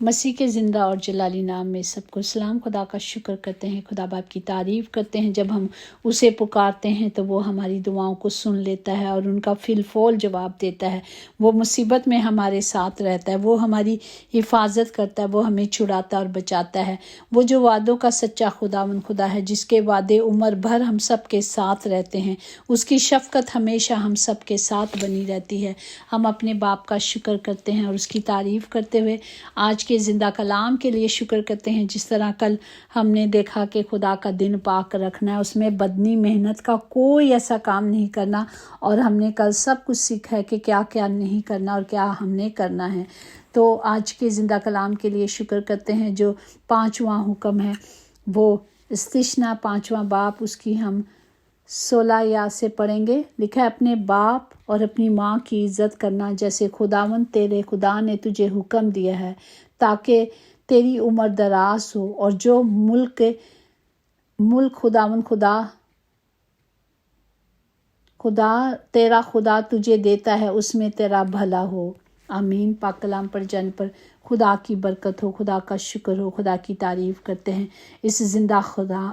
مسیح کے زندہ اور جلالی نام میں سب کو سلام۔ خدا کا شکر کرتے ہیں، خدا باپ کی تعریف کرتے ہیں۔ جب ہم اسے پکارتے ہیں تو وہ ہماری دعاؤں کو سن لیتا ہے اور ان کا فی الفور جواب دیتا ہے۔ وہ مصیبت میں ہمارے ساتھ رہتا ہے، وہ ہماری حفاظت کرتا ہے، وہ ہمیں چھڑاتا اور بچاتا ہے۔ وہ جو وعدوں کا سچا خدا ہے، جس کے وعدے عمر بھر ہم سب کے ساتھ رہتے ہیں، اس کی شفقت ہمیشہ ہم سب کے ساتھ بنی رہتی ہے۔ ہم اپنے باپ کا شکر کرتے ہیں اور اس کی تعریف کرتے ہوئے آج کے زندہ کلام کے لیے شکر کرتے ہیں۔ جس طرح کل ہم نے دیکھا کہ خدا کا دن پاک رکھنا ہے، اس میں بدنی محنت کا کوئی ایسا کام نہیں کرنا، اور ہم نے کل سب کچھ سیکھا ہے کہ کیا کیا نہیں کرنا اور کیا ہم نے کرنا ہے۔ تو آج کے زندہ کلام کے لیے شکر کرتے ہیں۔ جو 5واں حکم ہے وہ استثنا 5واں باب، اس کی ہم 16 آیات سے پڑھیں گے۔ لکھا ہے، اپنے باپ اور اپنی ماں کی عزت کرنا جیسے خداوند تیرے خدا نے تجھے حکم دیا ہے، تاکہ تیری عمر دراز ہو، اور جو ملک خداوند تیرا خدا تجھے دیتا ہے اس میں تیرا بھلا ہو۔ آمین۔ پاک کلام پر جن پر خدا کی برکت ہو، خدا کا شکر ہو، خدا کی تعریف کرتے ہیں اس زندہ خدا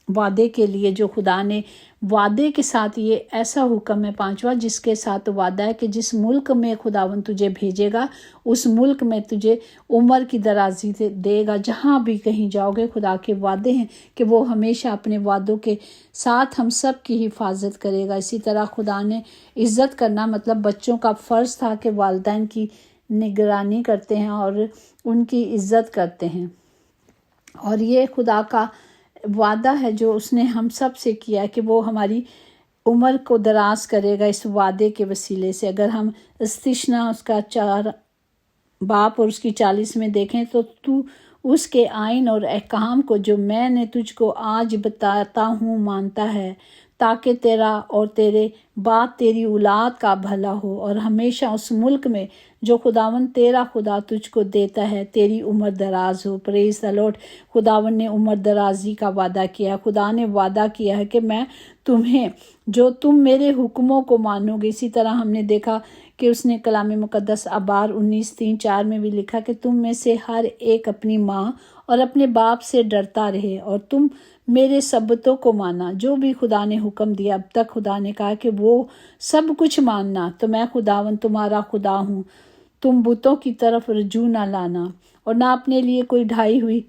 وعدے کے لیے جو خدا نے وعدے کے ساتھ، یہ ایسا حکم ہے 5واں جس کے ساتھ وعدہ ہے کہ جس ملک میں خداوند تجھے بھیجے گا اس ملک میں تجھے عمر کی درازی دے گا۔ جہاں بھی کہیں جاؤ گے، خدا کے وعدے ہیں کہ وہ ہمیشہ اپنے وعدوں کے ساتھ ہم سب کی حفاظت کرے گا۔ اسی طرح خدا نے عزت کرنا مطلب بچوں کا فرض تھا کہ والدین کی نگرانی کرتے ہیں اور ان کی عزت کرتے ہیں، اور یہ خدا کا وعدہ ہے جو اس نے ہم سب سے کیا کہ وہ ہماری عمر کو دراز کرے گا اس وعدے کے وسیلے سے۔ اگر ہم استثنا اس کا 4 باب اور اس کی 40 میں دیکھیں تو اس کے آئین اور احکام کو جو میں نے تجھ کو آج بتاتا ہوں مانتا ہے، تاکہ تیرا اور تیرے بعد تیری اولاد کا بھلا ہو، اور ہمیشہ اس ملک میں جو خداوند تیرا خدا تجھ کو دیتا ہے تیری عمر دراز ہو۔ پریز دی لارڈ۔ خداوند نے عمر درازی کا وعدہ کیا۔ خدا نے وعدہ کیا ہے کہ میں تمہیں، جو تم میرے حکموں کو مانو گے۔ اسی طرح ہم نے دیکھا کہ اس نے کلام مقدس عبار 19:3-4 میں بھی لکھا کہ تم میں سے ہر ایک اپنی ماں اور اپنے باپ سے ڈرتا رہے، اور تم میرے سبتوں کو مانا۔ جو بھی خدا نے حکم دیا اب تک، خدا نے کہا کہ وہ سب کچھ ماننا۔ تو میں خداوند تمہارا خدا ہوں، تم بتوں کی طرف رجوع نہ لانا اور نہ اپنے لیے کوئی ڈھائی ہوئی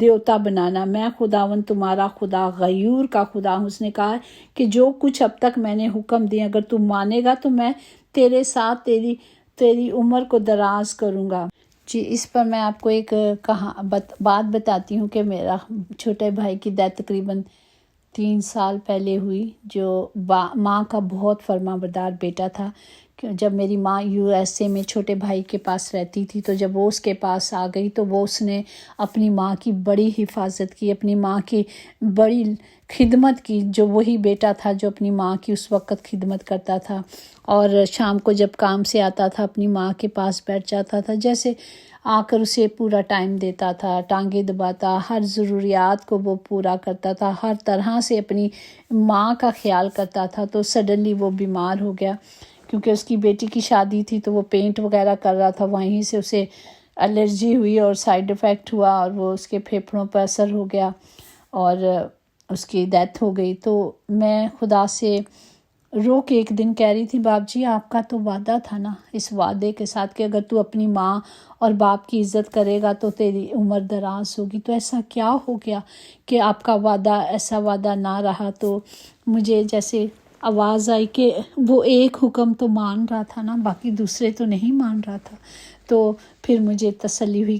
دیوتا بنانا۔ میں خداوند تمہارا خدا غیور کا خدا ہوں۔ اس نے کہا کہ جو کچھ اب تک میں نے حکم دیے اگر تم مانے گا تو میں تیرے ساتھ تیری عمر کو دراز کروں گا۔ جی، اس پر میں آپ کو ایک بات بتاتی ہوں کہ میرا چھوٹے بھائی کی ڈیتھ تقریباً 3 سال پہلے ہوئی، جو ماں کا بہت فرما بردار بیٹا تھا۔ جب میری ماں USA میں چھوٹے بھائی کے پاس رہتی تھی، تو جب وہ اس کے پاس آ گئی تو وہ اس نے اپنی ماں کی بڑی حفاظت کی، اپنی ماں کی بڑی خدمت کی۔ جو وہی بیٹا تھا جو اپنی ماں کی اس وقت خدمت کرتا تھا، اور شام کو جب کام سے آتا تھا اپنی ماں کے پاس بیٹھ جاتا تھا، جیسے آ کر اسے پورا ٹائم دیتا تھا، ٹانگیں دباتا، ہر ضروریات کو وہ پورا کرتا تھا، ہر طرح سے اپنی ماں کا خیال کرتا تھا۔ تو سڈنلی وہ بیمار ہو گیا، کیونکہ اس کی بیٹی کی شادی تھی تو وہ پینٹ وغیرہ کر رہا تھا، وہیں سے اسے الرجی ہوئی اور سائیڈ افیکٹ ہوا، اور وہ اس کے پھیپھڑوں پر اثر ہو گیا اور اس کی ڈیتھ ہو گئی۔ تو میں خدا سے رو کے ایک دن کہہ رہی تھی، باپ جی آپ کا تو وعدہ تھا نا، اس وعدے کے ساتھ کہ اگر تو اپنی ماں اور باپ کی عزت کرے گا تو تیری عمر دراز ہوگی، تو ایسا کیا ہو گیا کہ آپ کا وعدہ ایسا وعدہ نہ رہا؟ تو مجھے جیسے آواز آئی کہ وہ ایک حکم تو مان رہا تھا نا، باقی دوسرے تو نہیں مان رہا تھا۔ تو پھر مجھے تسلی ہوئی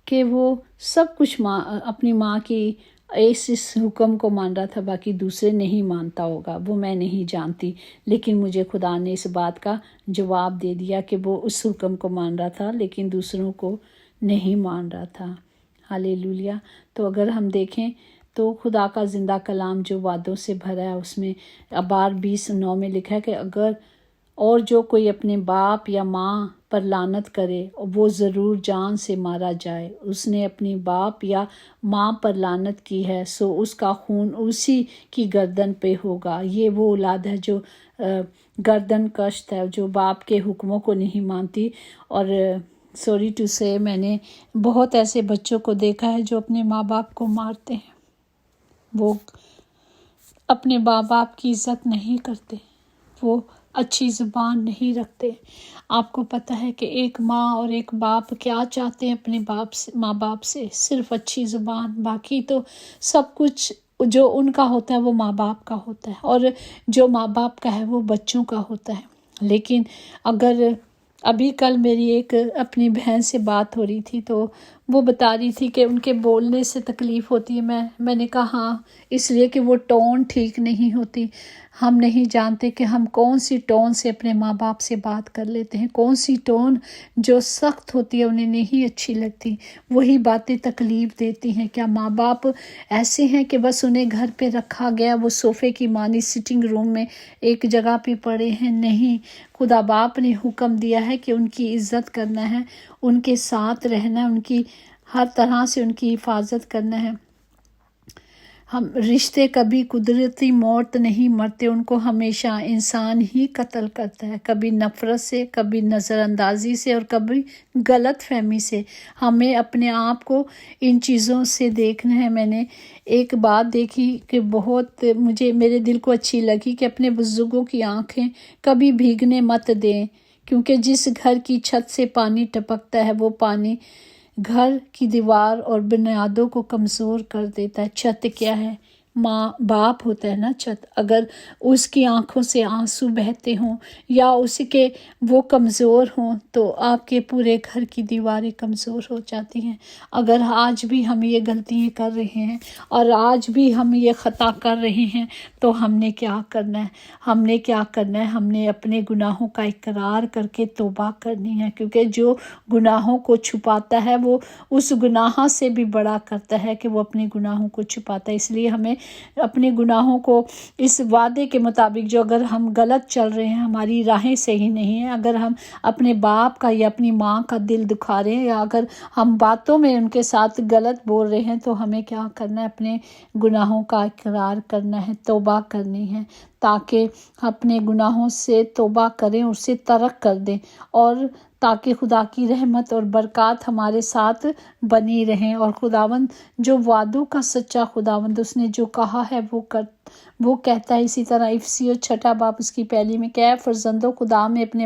کہ وہ سب کچھ اپنی ماں کی اس حکم کو مان رہا تھا، باقی دوسرے نہیں مانتا ہوگا، وہ میں نہیں جانتی، لیکن مجھے خدا نے اس بات کا جواب دے دیا کہ وہ اس حکم کو مان رہا تھا لیکن دوسروں کو نہیں مان رہا تھا۔ ہاللیلویا۔ تو اگر ہم دیکھیں تو خدا کا زندہ کلام جو وعدوں سے بھرا ہے، اس میں عبار 20:9 میں لکھا ہے کہ اگر اور جو کوئی اپنے باپ یا ماں پر لعنت کرے وہ ضرور جان سے مارا جائے۔ اس نے اپنی باپ یا ماں پر لعنت کی ہے سو اس کا خون اسی کی گردن پہ ہوگا۔ یہ وہ اولاد ہے جو گردن کشت ہے، جو باپ کے حکموں کو نہیں مانتی اور سوری ٹو سے میں نے بہت ایسے بچوں کو دیکھا ہے جو اپنے ماں باپ کو مارتے ہیں، وہ اپنے ماں باپ کی عزت نہیں کرتے، وہ اچھی زبان نہیں رکھتے۔ آپ کو پتہ ہے کہ ایک ماں اور ایک باپ کیا چاہتے ہیں اپنے ماں باپ سے؟ صرف اچھی زبان، باقی تو سب کچھ جو ان کا ہوتا ہے وہ ماں باپ کا ہوتا ہے، اور جو ماں باپ کا ہے وہ بچوں کا ہوتا ہے۔ لیکن اگر ابھی کل میری ایک اپنی بہن سے بات ہو رہی تھی تو وہ بتا رہی تھی کہ ان کے بولنے سے تکلیف ہوتی ہے۔ میں نے کہا ہاں، اس لیے کہ وہ ٹون ٹھیک نہیں ہوتی۔ ہم نہیں جانتے کہ ہم کون سی ٹون سے اپنے ماں باپ سے بات کر لیتے ہیں، کون سی ٹون جو سخت ہوتی ہے انہیں نہیں اچھی لگتی، وہی باتیں تکلیف دیتی ہیں۔ کیا ماں باپ ایسے ہیں کہ بس انہیں گھر پہ رکھا گیا، وہ صوفے کی مانی سٹنگ روم میں ایک جگہ پہ پڑے ہیں؟ نہیں، خدا باپ نے حکم دیا ہے کہ ان کی عزت کرنا ہے، ان کے ساتھ رہنا ہے، ان کی ہر طرح سے ان کی حفاظت کرنا ہے۔ ہم رشتے کبھی قدرتی موت نہیں مرتے، ان کو ہمیشہ انسان ہی قتل کرتا ہے، کبھی نفرت سے، کبھی نظر اندازی سے، اور کبھی غلط فہمی سے۔ ہمیں اپنے آپ کو ان چیزوں سے دیکھنا ہے۔ میں نے ایک بات دیکھی کہ بہت میرے دل کو اچھی لگی کہ اپنے بزرگوں کی آنکھیں کبھی بھیگنے مت دیں، کیونکہ جس گھر کی چھت سے پانی ٹپکتا ہے وہ پانی گھر کی دیوار اور بنیادوں کو کمزور کر دیتا ہے۔ چھت کیا ہے؟ ماں باپ ہوتا ہے نا چھت۔ اگر اس کی آنکھوں سے آنسو بہتے ہوں یا اس کے وہ کمزور ہوں تو آپ کے پورے گھر کی دیواریں کمزور ہو جاتی ہیں۔ اگر آج بھی ہم یہ غلطیاں کر رہے ہیں اور آج بھی ہم یہ خطا کر رہے ہیں تو ہم نے کیا کرنا ہے؟ ہم نے کیا کرنا ہے؟ ہم نے اپنے گناہوں کا اقرار کر کے توبہ کرنی ہے، کیونکہ جو گناہوں کو چھپاتا ہے وہ اس گناہ سے بھی بڑا کرتا ہے کہ وہ اپنے گناہوں کو چھپاتا ہے۔ اس لیے ہمیں اپنے گناہوں کو اس وعدے کے مطابق، جو اگر ہم غلط چل رہے ہیں، ہماری راہیں صحیح نہیں ہیں، اگر ہم اپنے باپ کا یا اپنی ماں کا دل دکھا رہے ہیں، یا اگر ہم باتوں میں ان کے ساتھ غلط بول رہے ہیں، تو ہمیں کیا کرنا ہے؟ اپنے گناہوں کا اقرار کرنا ہے، توبہ کرنی ہے، تاکہ اپنے گناہوں سے توبہ کریں، اسے ترک کر دیں، اور تاکہ خدا کی رحمت اور برکات ہمارے ساتھ بنی رہیں۔ اور خداوند جو وعدوں کا سچا خداوند، اس نے جو کہا ہے وہ کہتا ہے۔ اسی طرح افسیوں 6 باب اس کی پہلی میں کہا ہے، فرزندوں خدا میں اپنے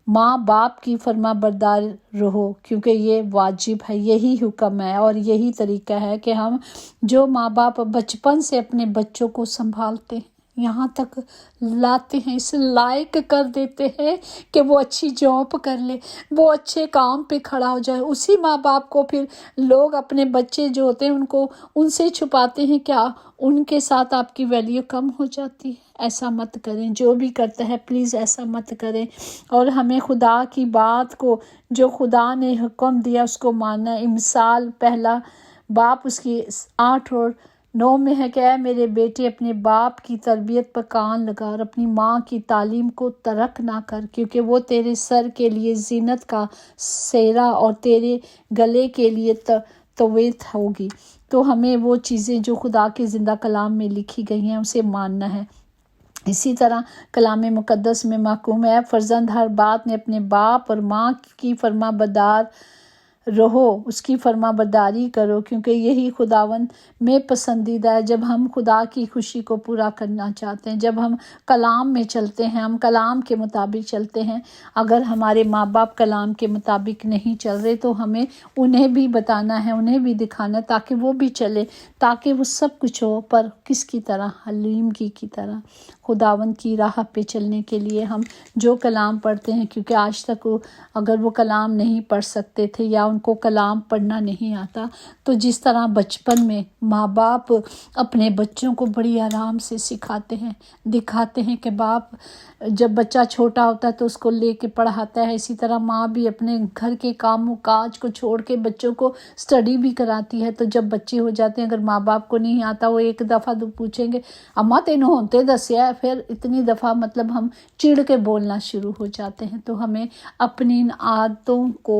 ماں باپ کی فرما بردار رہو، کیونکہ یہ واجب ہے، یہی حکم ہے اور یہی طریقہ ہے کہ ہم جو ماں باپ بچپن سے اپنے بچوں کو سنبھالتے ہیں، یہاں تک لاتے ہیں، اس لائق کر دیتے ہیں کہ وہ اچھی جاب کر لے، وہ اچھے کام پہ کھڑا ہو جائے، اسی ماں باپ کو پھر لوگ اپنے بچے جو ہوتے ہیں ان سے چھپاتے ہیں۔ کیا ان کے ساتھ آپ کی ویلیو کم ہو جاتی ہے؟ ایسا مت کریں، جو بھی کرتا ہے پلیز ایسا مت کریں۔ اور ہمیں خدا کی بات کو، جو خدا نے حکم دیا، اس کو ماننا ہے۔ امثال 1 باب اس کی 8 اور 9 میں ہے کہ اے میرے بیٹے، اپنے باپ کی تربیت پر کان لگا اور اپنی ماں کی تعلیم کو ترک نہ کر، کیونکہ وہ تیرے سر کے لیے زینت کا سہرا اور تیرے گلے کے لیے طویت ہوگی۔ تو ہمیں وہ چیزیں جو خدا کے زندہ کلام میں لکھی گئی ہیں اسے ماننا ہے۔ اسی طرح کلام مقدس میں محکوم ہے، فرزند ہر بات میں اپنے باپ اور ماں کی فرما بردار رہو، اس کی فرما برداری کرو، کیونکہ یہی خداوند میں پسندیدہ ہے۔ جب ہم خدا کی خوشی کو پورا کرنا چاہتے ہیں، جب ہم کلام میں چلتے ہیں، ہم کلام کے مطابق چلتے ہیں۔ اگر ہمارے ماں باپ کلام کے مطابق نہیں چل رہے تو ہمیں انہیں بھی بتانا ہے، انہیں بھی دکھانا ہے، تاکہ وہ بھی چلے، تاکہ وہ سب کچھ ہو، پر کس کی طرح؟ حلیمگی کی طرح۔ خداوند کی راہ پہ چلنے کے لیے ہم جو کلام پڑھتے ہیں، کیونکہ آج تک اگر وہ کلام نہیں پڑھ سکتے تھے یا ان کو کلام پڑھنا نہیں آتا، تو جس طرح بچپن میں ماں باپ اپنے بچوں کو بڑی آرام سے سکھاتے ہیں، دکھاتے ہیں کہ باپ جب بچہ چھوٹا ہوتا ہے تو اس کو لے کے پڑھاتا ہے، اسی طرح ماں بھی اپنے گھر کے کام و کاج کو چھوڑ کے بچوں کو سٹڈی بھی کراتی ہے۔ تو جب بچے ہو جاتے ہیں، اگر ماں باپ کو نہیں آتا، وہ ایک دفعہ پوچھیں گے اماں تینوں ہونتے دسیا ہے، پھر اتنی دفعہ ہم چڑ کے بولنا شروع ہو جاتے ہیں۔ تو ہمیں اپنی ان عادتوں کو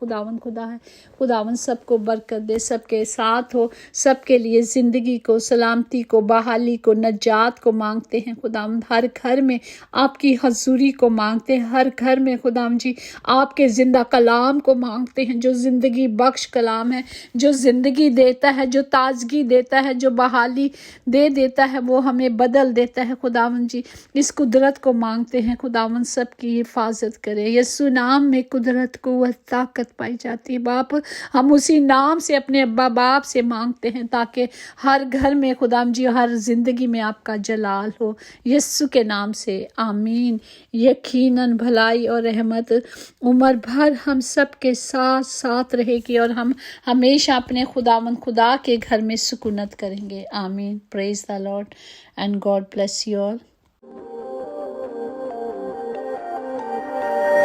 خداوند خدا ہے. خداوند سب کو برکت دے، سب کے ساتھ ہو، سب کے لیے زندگی کو، سلامتی کو، بحالی کو، نجات کو مانگتے ہیں. خداوند ہر گھر میں آپ کی حضوری کو مانگتے ہیں، ہر گھر میں خداوند جی آپ کے زندہ کلام کو مانگتے ہیں، جو زندگی بخش کلام ہے، جو زندگی دیتا ہے، جو تازگی دیتا ہے، جو بحالی دے دیتا ہے، وہ ہمیں بدل دیتا ہے. خداوند جی اس قدرت کو مانگتے ہیں. خداوند سب کی حفاظت کرے. یسوع نام میں قدرت، قوت، طاقت پائی جاتی ہے. باپ ہم اسی نام سے اپنے ابا باپ سے مانگتے ہیں تاکہ ہر گھر میں خداوند جی ہر زندگی میں آپ کا جلال ہو. یسوع کے نام سے آمین. یقیناً بھلائی اور رحمت عمر بھر ہم سب کے ساتھ ساتھ رہے گی اور ہم ہمیشہ اپنے خداوند خدا کے گھر میں سکونت کریں گے. آمین. Praise the Lord and God bless you all.